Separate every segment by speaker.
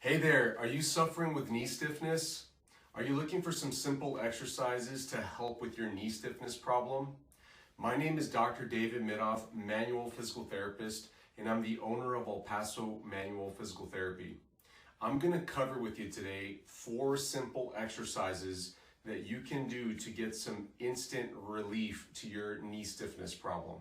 Speaker 1: Hey there, are you suffering with knee stiffness? Are you looking for some simple exercises to help with your knee stiffness problem? My name is Dr. David Midoff, manual physical therapist, and I'm the owner of Paso Manual Physical Therapy. I'm going to cover with you today 4 simple exercises that you can do to get some instant relief to your knee stiffness problem.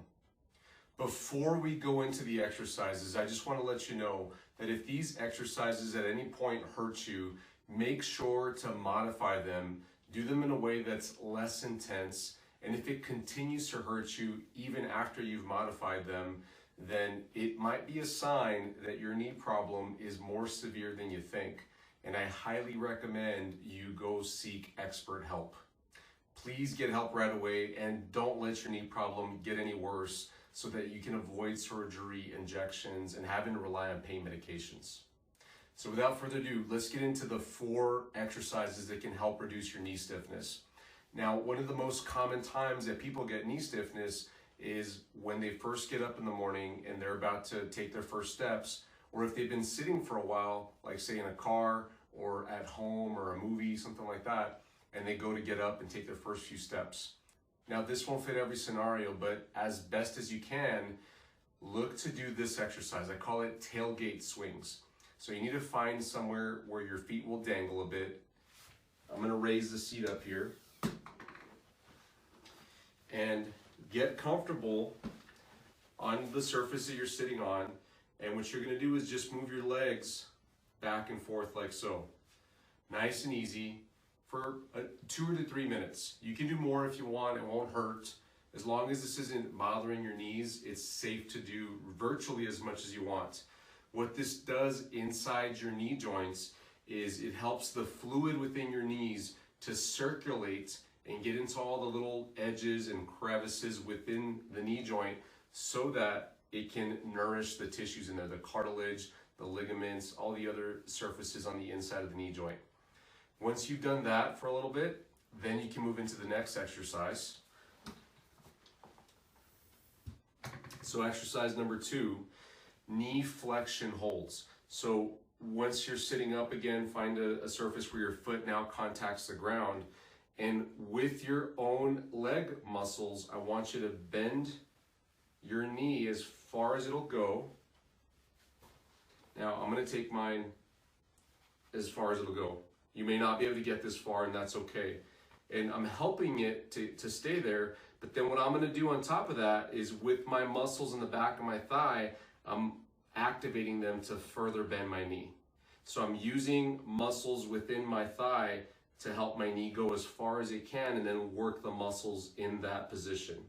Speaker 1: Before we go into the exercises, I just want to let you know that if these exercises at any point hurt you, make sure to modify them, do them in a way that's less intense, and if it continues to hurt you even after you've modified them, then it might be a sign that your knee problem is more severe than you think, and I highly recommend you go seek expert help. Please get help right away and don't let your knee problem get any worse so that you can avoid surgery, injections, and having to rely on pain medications. So without further ado, let's get into the 4 exercises that can help reduce your knee stiffness. Now, one of the most common times that people get knee stiffness is when they first get up in the morning and they're about to take their first steps, or if they've been sitting for a while, like say in a car or at home or a movie, something like that, and they go to get up and take their first few steps. Now, this won't fit every scenario, but as best as you can, look to do this exercise. I call it tailgate swings. So you need to find somewhere where your feet will dangle a bit. I'm going to raise the seat up here and get comfortable on the surface that you're sitting on. And what you're going to do is just move your legs back and forth like so. Nice and easy. For 2 to 3 minutes. You can do more if you want, it won't hurt. As long as this isn't bothering your knees, it's safe to do virtually as much as you want. What this does inside your knee joints is it helps the fluid within your knees to circulate and get into all the little edges and crevices within the knee joint so that it can nourish the tissues in there, the cartilage, the ligaments, all the other surfaces on the inside of the knee joint. Once you've done that for a little bit, then you can move into the next exercise. So exercise number 2, knee flexion holds. So once you're sitting up again, find a surface where your foot now contacts the ground. And with your own leg muscles, I want you to bend your knee as far as it'll go. Now I'm going to take mine as far as it'll go. You may not be able to get this far, and that's okay. And I'm helping it to stay there, but then what I'm gonna do on top of that is with my muscles in the back of my thigh, I'm activating them to further bend my knee. So I'm using muscles within my thigh to help my knee go as far as it can and then work the muscles in that position.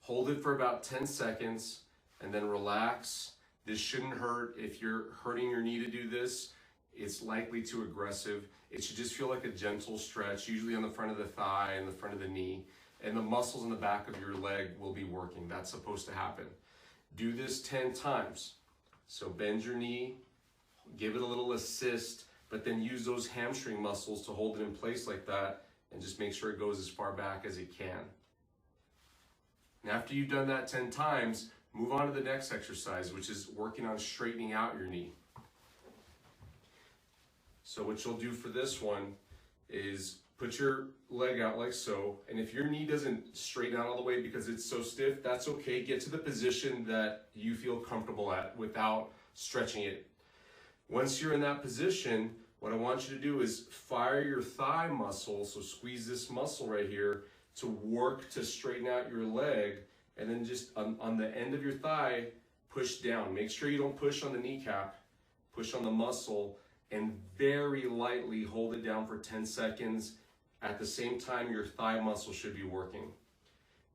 Speaker 1: Hold it for about 10 seconds and then relax. This shouldn't hurt. If you're hurting your knee to do this, it's likely too aggressive. It should just feel like a gentle stretch, usually on the front of the thigh and the front of the knee, and the muscles in the back of your leg will be working. That's supposed to happen. Do this 10 times. So bend your knee, give it a little assist, but then use those hamstring muscles to hold it in place like that, and just make sure it goes as far back as it can. And after you've done that 10 times, move on to the next exercise, which is working on straightening out your knee. So what you'll do for this one is put your leg out like so, and if your knee doesn't straighten out all the way because it's so stiff, that's okay. Get to the position that you feel comfortable at without stretching it. Once you're in that position, what I want you to do is fire your thigh muscle, so squeeze this muscle right here to work to straighten out your leg. And then just on the end of your thigh, push down. Make sure you don't push on the kneecap, push on the muscle, and very lightly hold it down for 10 seconds. At the same time, your thigh muscle should be working.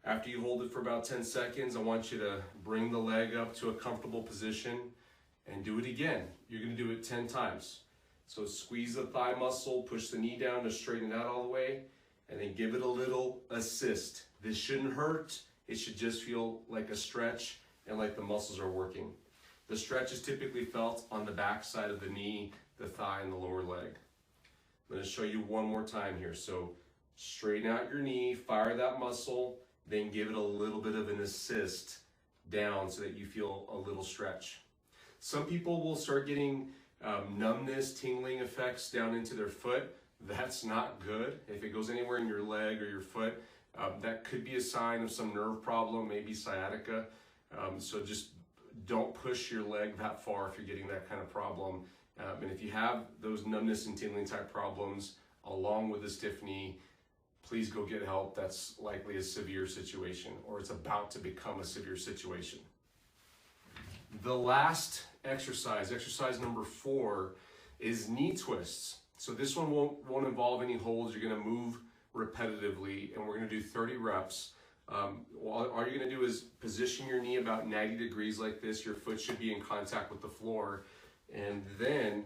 Speaker 1: After you hold it for about 10 seconds, I want you to bring the leg up to a comfortable position and do it again. You're gonna do it 10 times. So squeeze the thigh muscle, push the knee down to straighten it out all the way, and then give it a little assist. This shouldn't hurt. It should just feel like a stretch and like the muscles are working. The stretch is typically felt on the back side of the knee, the thigh, and the lower leg. I'm going to show you one more time here. So straighten out your knee, fire that muscle, then give it a little bit of an assist down so that you feel a little stretch. Some people will start getting numbness, tingling effects down into their foot. That's not good. If it goes anywhere in your leg or your foot, that could be a sign of some nerve problem, maybe sciatica. So just don't push your leg that far if you're getting that kind of problem. And if you have those numbness and tingling type problems along with a stiff knee, please go get help. That's likely a severe situation, or it's about to become a severe situation. The last exercise, exercise number 4, is knee twists. So this one won't involve any holds. You're gonna move repetitively, and we're gonna do 30 reps. All you're gonna do is position your knee about 90 degrees like this. Your foot should be in contact with the floor. And then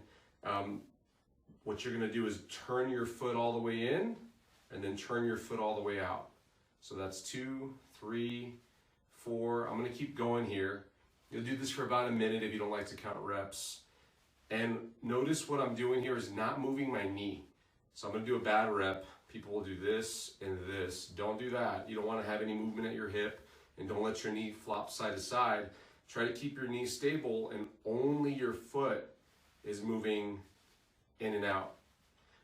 Speaker 1: what you're gonna do is turn your foot all the way in and then turn your foot all the way out. So that's 2, 3, 4. I'm gonna keep going here. You'll do this for about a minute if you don't like to count reps. And notice what I'm doing here is not moving my knee. So I'm gonna do a bad rep. People will do this and this. Don't do that. You don't wanna have any movement at your hip, and don't let your knee flop side to side. Try to keep your knee stable, and only your foot is moving in and out.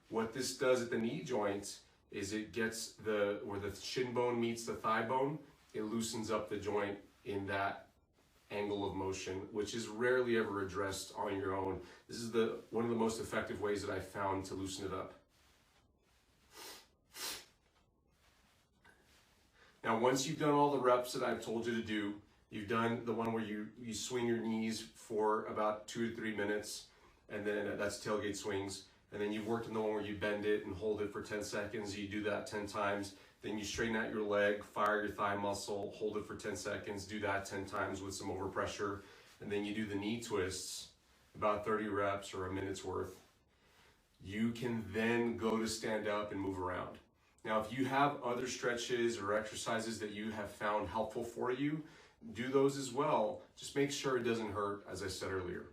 Speaker 1: What this does at the knee joint is it gets where the shin bone meets the thigh bone, it loosens up the joint in that angle of motion, which is rarely ever addressed on your own. This is one of the most effective ways that I've found to loosen it up. Now, once you've done all the reps that I've told you to do, you've done the one where you swing your knees for about 2 to 3 minutes, and then that's tailgate swings. And then you've worked on the one where you bend it and hold it for 10 seconds. You do that 10 times. Then you straighten out your leg, fire your thigh muscle, hold it for 10 seconds, do that 10 times with some overpressure. And then you do the knee twists, about 30 reps or a minute's worth. You can then go to stand up and move around. Now, if you have other stretches or exercises that you have found helpful for you, do those as well. Just make sure it doesn't hurt, as I said earlier.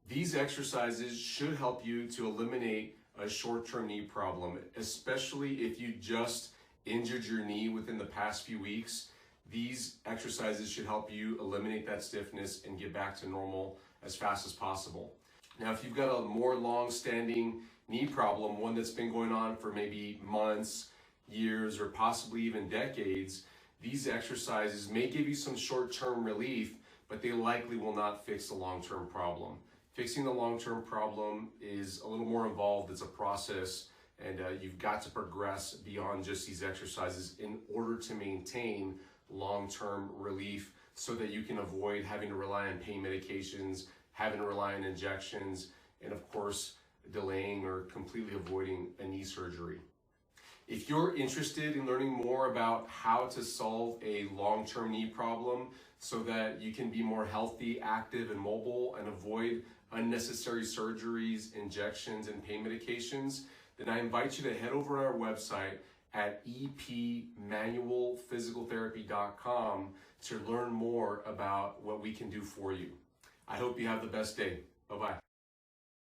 Speaker 1: These exercises should help you to eliminate a short-term knee problem, especially if you just injured your knee within the past few weeks. These exercises should help you eliminate that stiffness and get back to normal as fast as possible. Now, if you've got a more long-standing knee problem, one that's been going on for maybe months, years, or possibly even decades, these exercises may give you some short-term relief, but they likely will not fix the long-term problem. Fixing the long-term problem is a little more involved. It's a process, and you've got to progress beyond just these exercises in order to maintain long-term relief so that you can avoid having to rely on pain medications, having to rely on injections, and of course, delaying or completely avoiding a knee surgery. If you're interested in learning more about how to solve a long-term knee problem so that you can be more healthy, active, and mobile and avoid unnecessary surgeries, injections, and pain medications, then I invite you to head over to our website at epmanualphysicaltherapy.com to learn more about what we can do for you. I hope you have the best day. Bye-bye.